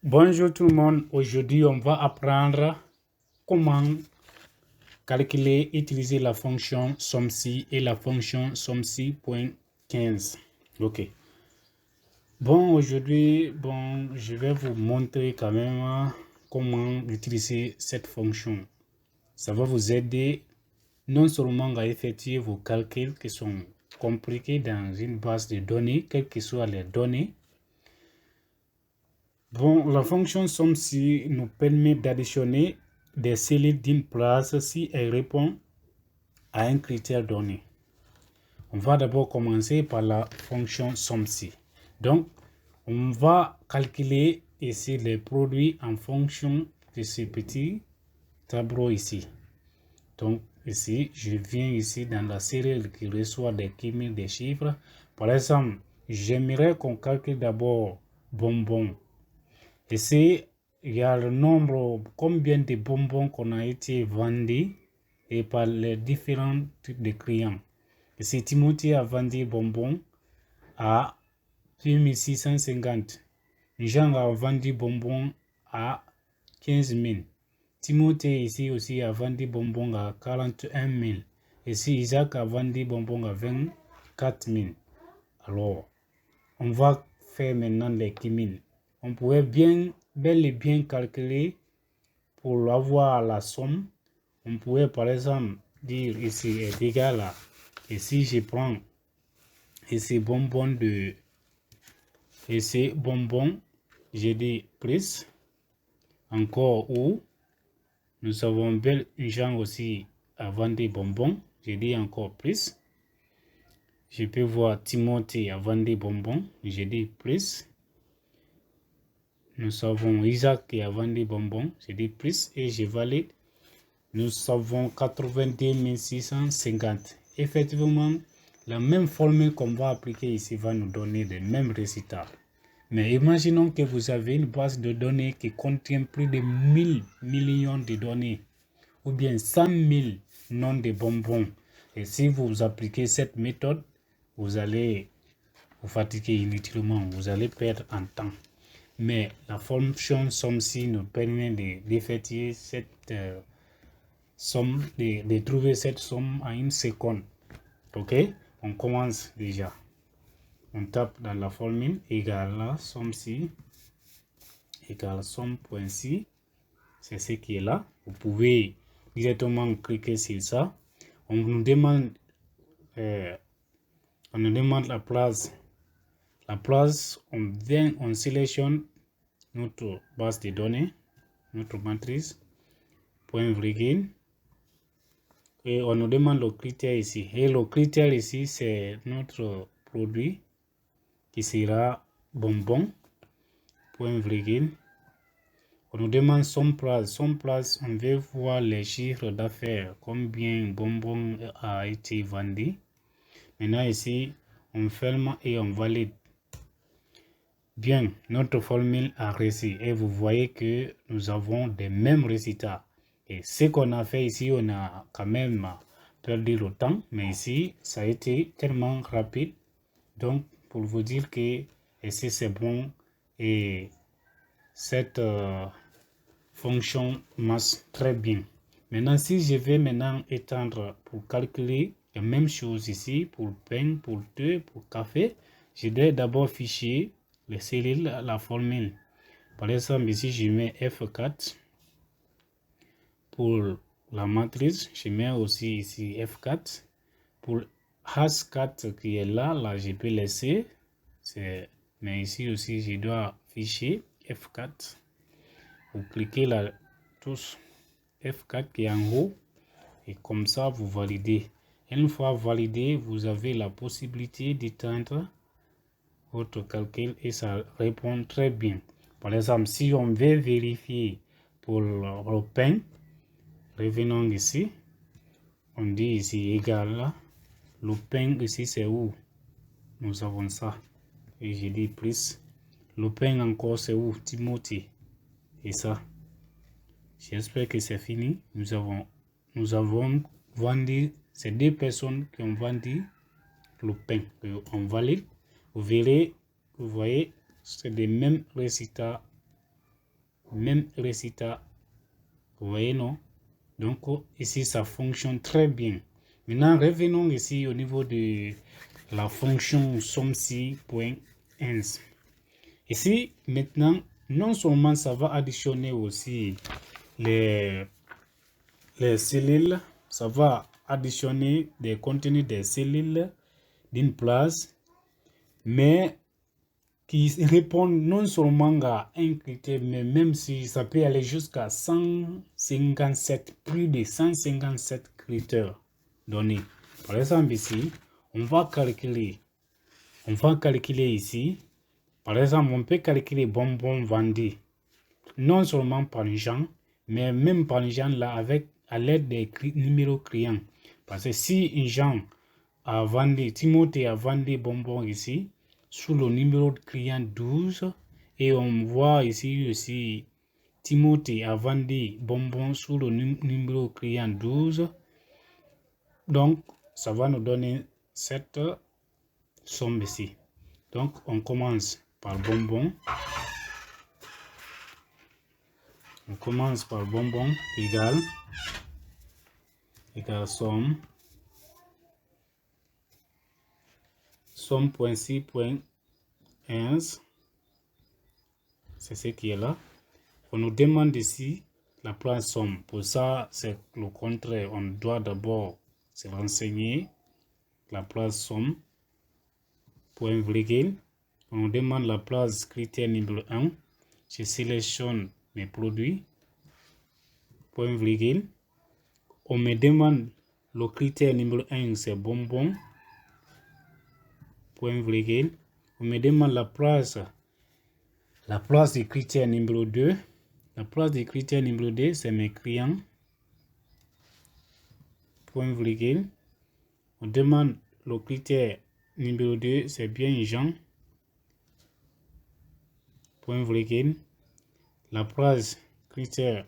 Bonjour tout le monde, aujourd'hui on va apprendre comment calculer, utiliser la fonction SOMMSI et la fonction SOMMSI.15. Ok. Bon, aujourd'hui, je vais vous montrer quand même comment utiliser cette fonction. Ça va vous aider non seulement à effectuer vos calculs qui sont compliqués dans une base de données, quelles que soient les données. Bon, la fonction SOMMSI nous permet d'additionner des cellules d'une place si elle répond à un critère donné. On va d'abord commencer par la fonction SOMMSI. Donc, on va calculer ici les produits en fonction de ce petit tableau ici. Donc, ici, je viens ici dans la cellule qui reçoit des cumulés des chiffres. Par exemple, j'aimerais qu'on calcule d'abord bonbons. Ici, il y a le nombre, combien de bonbons qu'on a été vendus et par les différents types de clients. Ici, Timothée a vendu bonbons à 2650. Jean a vendu bonbons à 15 000. Timothée ici aussi a vendu bonbons à 41 000. Ici, Isaac a vendu bonbons à 24 000. Alors, on va faire maintenant les cumulés. On pourrait bel et bien calculer pour avoir la somme. On pourrait par exemple dire ici est égal à, et si je prends ici bonbon de, ici bonbon, j'ai dit plus, encore où nous avons bel gens aussi à vendre des bonbons, j'ai dit encore plus. Je peux voir Timothée à vendre des bonbons, j'ai dit plus. Nous avons Isaac qui a vendu bonbons, j'ai dit plus et je valide. Nous avons 82 650. Effectivement, la même formule qu'on va appliquer ici va nous donner les mêmes résultats. Mais imaginons que vous avez une base de données qui contient plus de 1000 millions de données ou bien 100 000 noms de bonbons. Et si vous appliquez cette méthode, vous allez vous fatiguer inutilement, vous allez perdre en temps. Mais la fonction SOMMSI nous permet d'effectuer cette somme, de trouver cette somme en une seconde. Ok, on commence déjà. On tape dans la formule égale à SOMMSI égale somme.si. C'est ce qui est là. Vous pouvez directement cliquer sur ça. On nous demande la place. La place, on sélectionne notre base de données, notre matrice, point virgule, et on nous demande le critère ici. Et le critère ici, c'est notre produit qui sera bonbon, point virgule. On nous demande son place. Son place, on veut voir les chiffres d'affaires, combien bonbon a été vendu. Maintenant ici, on ferme et on valide. Bien, notre formule a réussi et vous voyez que nous avons les mêmes résultats. Et ce qu'on a fait ici, on a quand même perdu le temps, mais ici, ça a été tellement rapide. Donc, pour vous dire que ici, c'est bon et cette fonction marche très bien. Maintenant, si je vais maintenant étendre pour calculer la même chose ici, pour pain, pour thé, pour café, je dois d'abord fichier les cellules, la formule. Par exemple, ici, je mets F4 pour la matrice. Je mets aussi ici F4. Pour H4 qui est là, je peux laisser. Mais ici aussi, je dois ficher F4. Vous cliquez la touche F4 qui est en haut. Et comme ça, vous validez. Une fois validé, vous avez la possibilité d'éteindre votre calcul et ça répond très bien. Par exemple, si on veut vérifier pour le pain, revenons ici. On dit ici égal à le pain ici c'est où? Nous avons ça. Et je dis plus. Le pain encore c'est où? Timothée. Et ça. J'espère que c'est fini. Nous avons vendu, ces deux personnes qui ont vendu le pain. On valide. Vous verrez, vous voyez, c'est les mêmes résultats même résultat. Vous voyez, non? Donc, ici, ça fonctionne très bien. Maintenant, revenons ici au niveau de la fonction somme-ci.ins. Ici, maintenant, non seulement ça va additionner aussi les cellules, ça va additionner des contenus des cellules d'une place, mais qui répondent non seulement à un critère, mais même si ça peut aller jusqu'à 157, plus de 157 critères donnés. Par exemple ici, on va calculer ici, par exemple, on peut calculer bonbons vendus, non seulement par les gens, mais même par les gens là avec à l'aide des numéros clients. Parce que si un gens a vendu, Timothée a vendu bonbons ici, sous le numéro de client 12, et on voit ici aussi Timothée a vendu bonbons sous le numéro client 12. Donc, ça va nous donner cette somme ici. Donc, on commence par bonbon. On commence par bonbon égale somme. Somme.ci.ins. C'est ce qui est là. On nous demande ici la place somme. Pour ça, c'est le contraire. On doit d'abord se renseigner la place somme. Point virgule. On nous demande la place critère numéro 1. Je sélectionne mes produits. Point virgule. On me demande le critère numéro 1, c'est bonbon. Point virgule. On me demande la place du critère numéro 2. La place du critère numéro 2, c'est mes clients. Point virgule. On demande le critère numéro 2, c'est bien gens. Point virgule. La place critère.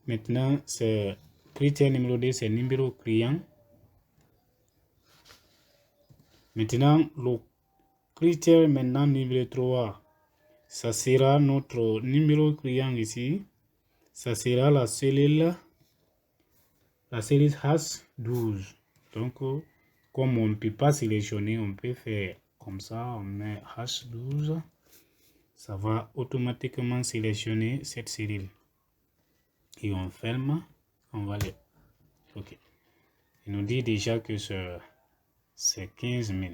Maintenant, c'est critère numéro 2, c'est numéro client. Maintenant, le critère maintenant numéro 3, ça sera notre numéro client ici. Ça sera la cellule hash 12. Donc, comme on ne peut pas sélectionner, on peut faire comme ça, on met hash 12. Ça va automatiquement sélectionner cette cellule. Et on ferme, on va le... Ok. Il nous dit déjà que c'est 15 000.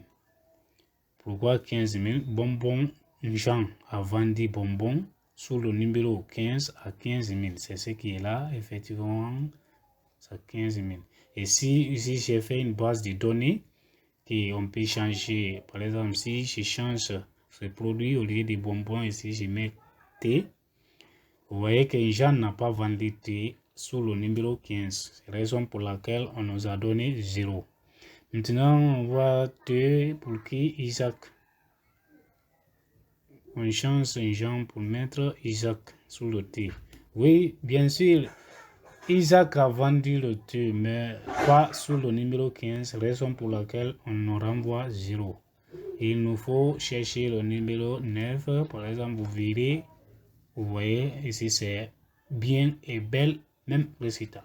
Pourquoi 15 000? Bonbon, Jean a vendu bonbon sous le numéro 15 à 15 000. C'est ce qui est là, effectivement, c'est 15 000. Et si ici j'ai fait une base de données, et on peut changer, par exemple, si je change ce produit au lieu de bonbons, ici je mets T, vous voyez que Jean n'a pas vendu T sous le numéro 15. C'est la raison pour laquelle on nous a donné 0. Maintenant, on voit T pour qui Isaac. On change Jean pour mettre Isaac sous le T. Oui, bien sûr, Isaac a vendu le T, mais pas sous le numéro 15, raison pour laquelle on nous renvoie 0. Il nous faut chercher le numéro 9, par exemple, vous verrez, vous voyez, ici c'est bien et bel, même résultat.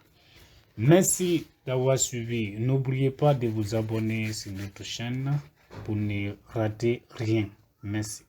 Merci d'avoir suivi. N'oubliez pas de vous abonner sur notre chaîne pour ne rater rien. Merci.